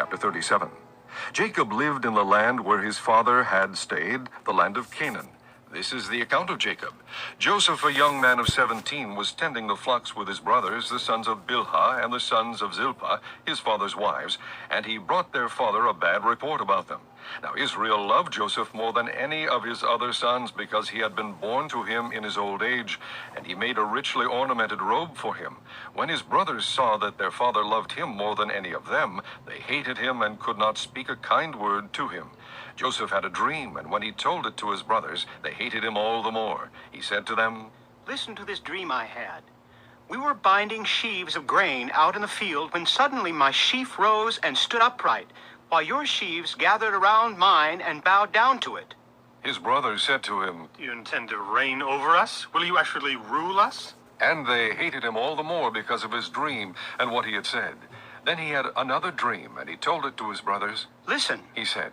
Chapter 37. Jacob lived in the land where his father had stayed, the land of Canaan. This is the account of Jacob. Joseph, a young man of 17, was tending the flocks with his brothers, the sons of Bilhah and the sons of Zilpah, his father's wives, and he brought their father a bad report about them. Now Israel loved Joseph more than any of his other sons because he had been born to him in his old age, and he made a richly ornamented robe for him. When his brothers saw that their father loved him more than any of them, they hated him and could not speak a kind word to him. Joseph had a dream, and when he told it to his brothers, they hated him all the more. He said to them, "Listen to this dream I had. We were binding sheaves of grain out in the field when suddenly my sheaf rose and stood upright, while your sheaves gathered around mine and bowed down to it." His brothers said to him, "Do you intend to reign over us? Will you actually rule us?" And they hated him all the more because of his dream and what he had said. Then he had another dream, and he told it to his brothers. "Listen, He said,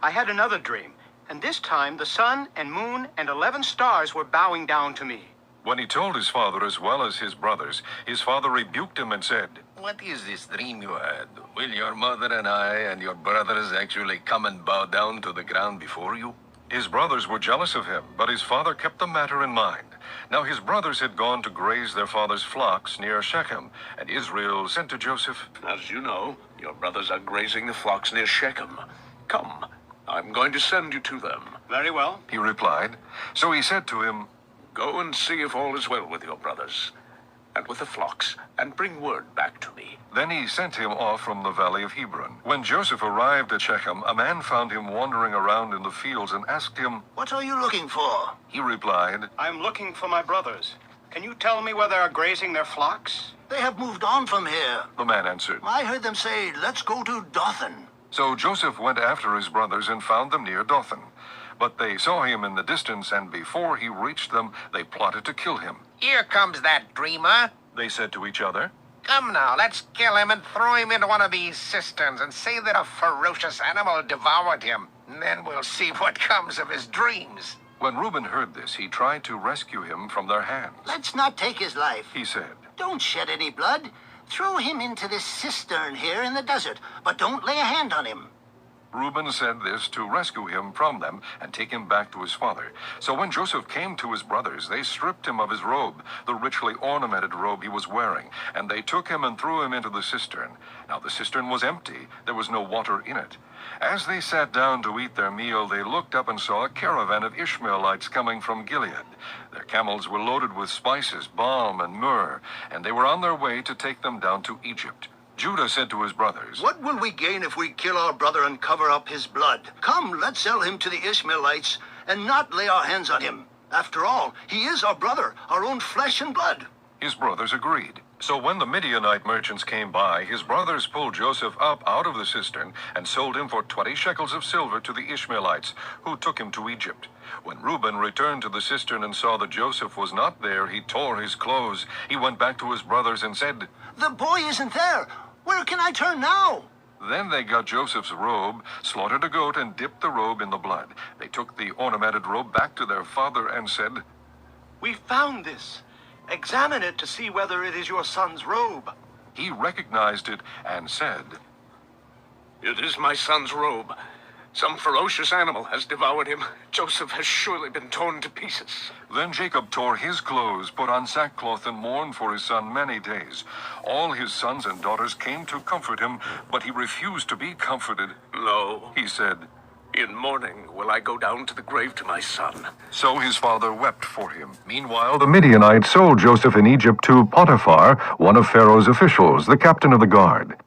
I had another dream, and this time the sun and moon and 11 stars were bowing down to me." When he told his father as well as his brothers, his father rebuked him and said, "What is this dream you had? Will your mother and I and your brothers actually come and bow down to the ground before you?" His brothers were jealous of him, but his father kept the matter in mind. Now his brothers had gone to graze their father's flocks near Shechem, and Israel said to Joseph, "As you know, your brothers are grazing the flocks near Shechem. Come, I'm going to send you to them." "Very well." he replied. So he said to him, "Go and see if all is well with your brothers and with the flocks, and bring word back to me." Then he sent him off from the valley of Hebron. When Joseph arrived at Shechem, a man found him wandering around in the fields and asked him, "What are you looking for?" He replied, "I'm looking for my brothers. Can you tell me where they are grazing their flocks?" "They have moved on from here. The man answered. I heard them say, 'Let's go to Dothan.'" So Joseph went after his brothers and found them near Dothan. But they saw him in the distance, and before he reached them, they plotted to kill him. "Here comes that dreamer. They said to each other, Come now, let's kill him and throw him into one of these cisterns and say that a ferocious animal devoured him. And then we'll see what comes of his dreams." When Reuben heard this, he tried to rescue him from their hands. "Let's not take his life. He said, Don't shed any blood. Throw him into this cistern here in the desert, but don't lay a hand on him." Reuben said this to rescue him from them and take him back to his father. So when Joseph came to his brothers, they stripped him of his robe, the richly ornamented robe he was wearing, and they took him and threw him into the cistern. Now the cistern was empty, there was no water in it. As they sat down to eat their meal, they looked up and saw a caravan of Ishmaelites coming from Gilead. Their camels were loaded with spices, balm, and myrrh, and they were on their way to take them down to Egypt. Judah said to his brothers, "What will we gain if we kill our brother and cover up his blood? Come, let's sell him to the Ishmaelites and not lay our hands on him. After all, he is our brother, our own flesh and blood." His brothers agreed. So when the Midianite merchants came by, his brothers pulled Joseph up out of the cistern and sold him for 20 shekels of silver to the Ishmaelites, who took him to Egypt. When Reuben returned to the cistern and saw that Joseph was not there, he tore his clothes. He went back to his brothers and said, "The boy isn't there. Where can I turn now?" Then they got Joseph's robe, slaughtered a goat, and dipped the robe in the blood. They took the ornamented robe back to their father and said, "We found this. Examine it to see whether it is your son's robe." He recognized it and said, "It is my son's robe. Some ferocious animal has devoured him. Joseph has surely been torn to pieces." Then Jacob tore his clothes, put on sackcloth, and mourned for his son many days. All his sons and daughters came to comfort him, but he refused to be comforted. "No, He said, in mourning will I go down to the grave to my son." So his father wept for him. Meanwhile, the Midianites sold Joseph in Egypt to Potiphar, one of Pharaoh's officials, the captain of the guard.